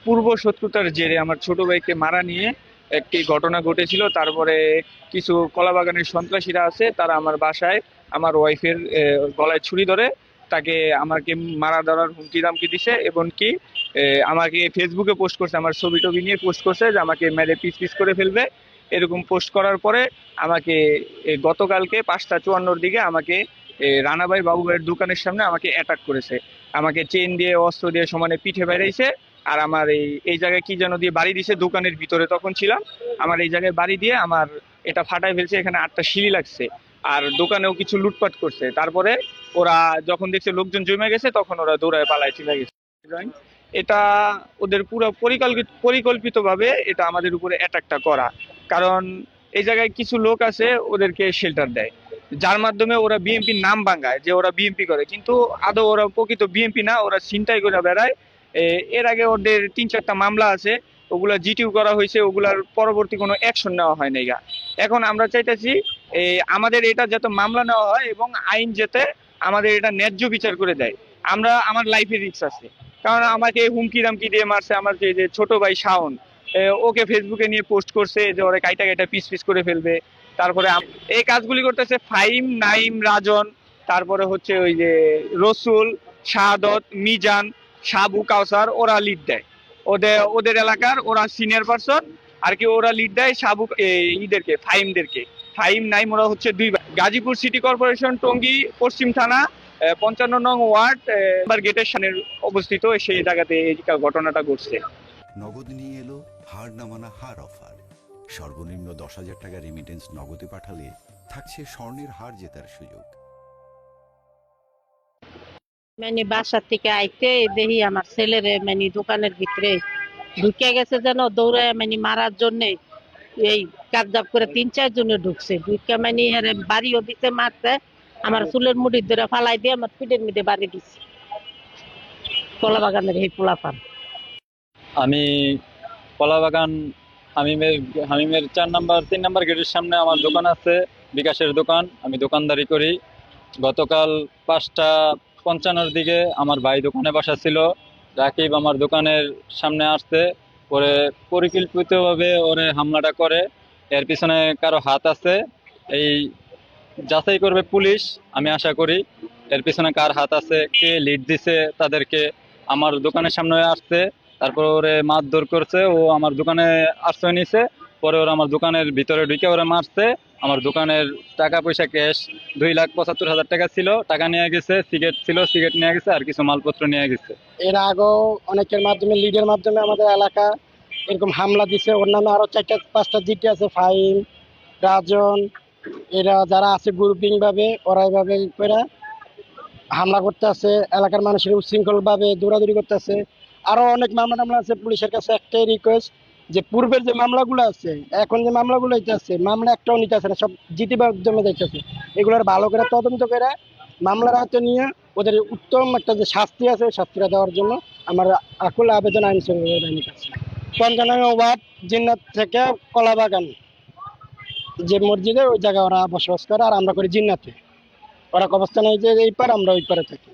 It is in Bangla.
পূর্ব শত্রুতার জেরে আমার ছোট ভাইকে মারা নিয়ে একটি ঘটনা ঘটেছিল। তারপরে কিছু কলাবাগানের সন্ত্রাসীরা আছে, তারা আমার বাসায় আমার ওয়াইফের গলায় ছুরি ধরে তাকে আমাকে মারা ধরার হুমকি দামকি দিছে, এবং কি আমাকে ফেসবুকে পোস্ট করছে, আমার ছবি টবি নিয়ে পোস্ট করছে যে আমাকে মেরে পিস পিস করে ফেলবে। এরকম পোস্ট করার পরে আমাকে গতকালকে 5:54-র দিকে আমাকে রানাভাই বাবু ভাইয়ের দোকানের সামনে আমাকে অ্যাটাক করেছে। আমাকে চেন দিয়ে অস্ত্র দিয়ে সমানে পিঠে বেড়াইছে। আর আমার এই জায়গায় কি যেন দিয়ে বাড়ি দিছে, দোকানের ভিতরে তখন ছিলাম। আমার এই জায়গায় বাড়ি দিয়ে আমার এটা ফাটাই ফেলছে, এখানে 8টা সিঁড়ি লাগছে। আর দোকানেও কিছু লুটপাট করছে। তারপরে ওরা যখন দেখছে লোকজন জমে গেছে, তখন ওরা দৌড়ায় পালায় চলে গেছে। এটা ওদের পুরো পরিকল্পিতভাবে এটা আমাদের উপরে অ্যাটাকটা করা। কারণ এই জায়গায় কিছু লোক আছে ওদেরকে শেল্টার দেয়, যার মাধ্যমে ওরা বিএনপির নাম ভাঙায় যে ওরা বিএনপি করে, কিন্তু আদৌ ওরা প্রকৃত বিএনপি না, ওরা ছিনতাই করে বেড়ায়। এর আগে ওদের 3-4টা মামলা আছে, ওগুলা জিটিউ করা হয়েছে, ওগুলার পরবর্তী কোনো অ্যাকশন নেওয়া হয় নাই। এখন আমরা চাইতেছি আমাদের এটা যাতে মামলা নেওয়া হয় এবং আইন যাতে আমাদের এটা ন্যায্য বিচার করে দেয়। আমার লাইফে রিস্ক আছে, কারণ আমাকে হুমকি দামকি দিয়ে মারছে। আমার যে ছোট ভাই শাওন, ওকে ফেসবুকে নিয়ে পোস্ট করছে যে ওরা কাইটা কাইটা পিস পিস করে ফেলবে। তারপরে এই কাজগুলি করতেছে ফাহিম, নাইম, রাজন, তারপরে হচ্ছে ওই যে রসুল, শাহাদত, মিজান, সাবু, কাউসার, ওরা লিড দেয়। ওদের এলাকার ওরা সিনিয়র পারসন আর কি, ওরা লিড দেয় সাবু ইদেরকে, ফাহিমদেরকে। ফাহিম, নাইম ওরা হচ্ছে দুই ভাই। গাজীপুর সিটি কর্পোরেশন, টঙ্গী পশ্চিম থানা, 55 নং ওয়ার্ড, গেটের সামনে অবস্থিত। সেই জায়গাতে এই ঘটনাটা ঘটছে। নগদ নিয়ে এলো হার না মানা হার অফার। সর্বনিম্ন 10,000 টাকা রেমিটেন্স নগদে পাঠালে থাকছে স্বর্ণের হার জেতার সুযোগ। মানে বাসা থেকে আইতে দেখি আমার ছেলের মানে দোকানের ভিতরে ঢুকে গেছে, যেন দৌড়ে মানে মারার জন্য এই কাজজাব করে 3-4 জনে ঢুকছে। ঢুকে মানে বাড়িও দিতে মারতে, আমার চুলের মুড়ি ধরে ফালাই দিয়ে আমার পিঠের মধ্যে বাড়ি দিচ্ছে। কলাবাগানের এই পোলাপান। আমি কলাবাগান হামিমের 3 নম্বর গেটের সামনে আমার দোকান আছে, বিকাশের দোকান। আমি দোকানদারি করি। গতকাল 5:55-র দিকে আমার ভাই দোকানে বসা ছিল। রাকিব আমার দোকানের সামনে আসছে, পরে পরিকল্পিতভাবে ওরে হামলাটা করে। এর পিছনে কারো হাত আছে, এই যাচাই করবে পুলিশ, আমি আশা করি। এর পিছনে কার হাত আছে, কে লিড দিছে তাদেরকে। আমার দোকানের সামনে আসছে, তারপর ওরে মারধর করছে, ও আমার দোকানে আশ্রয় নিছে। পরে ওরা আমার দোকানের ভিতরে ঢুকে ওরা মারছে। আমার দোকানের টাকা পয়সা ক্যাশ 2,75,000 টাকা ছিল, টাকা নিয়ে গেছে। সিগারেট ছিল, সিগারেট নিয়ে গেছে, আর কিছু মালপত্র নিয়ে গেছে। এর আগেও অনেকের মাধ্যমে, লিডের মাধ্যমে আমাদের এলাকা এরকম হামলা দিছে। ওর নামে আরো 4-5টা জিটি আছে, ফাহিম, রাজন, এরা যারা আছে গ্রুপিং ভাবে ওরা এইভাবে করে হামলা করতে আছে, এলাকার মানুষের উচ্ছৃঙ্খল ভাবে দৌড়াদৌড়ি করতে আছে। আরো অনেক মামলা টামলা আছে। পুলিশের কাছে একটাই রিকোয়েস্ট, যে পূর্বের যে মামলাগুলো আছে, এখন যে মামলাগুলো হইতেছে, মামলা একটাও নিতে আসে না, সব জিটি মাধ্যমে দেখতেছে। এগুলোর ভালো করে তদন্ত করে মামলার হাতে নিয়ে ওদের উত্তম একটা যে শাস্তি আছে, ওই শাস্তিটা দেওয়ার জন্য আমার আকুল আবেদন আইন শৃঙ্খলা বাহিনীর কাছে। 55 ওয়ার্ড, জিন্নাত থেকে কলাবাগান যে মসজিদে, ওই জায়গায় ওরা বসবাস করে, আর আমরা করি জিন্নাতে। ওরা অবস্থান এই যে এই পার, আমরা ওই পারে থাকি।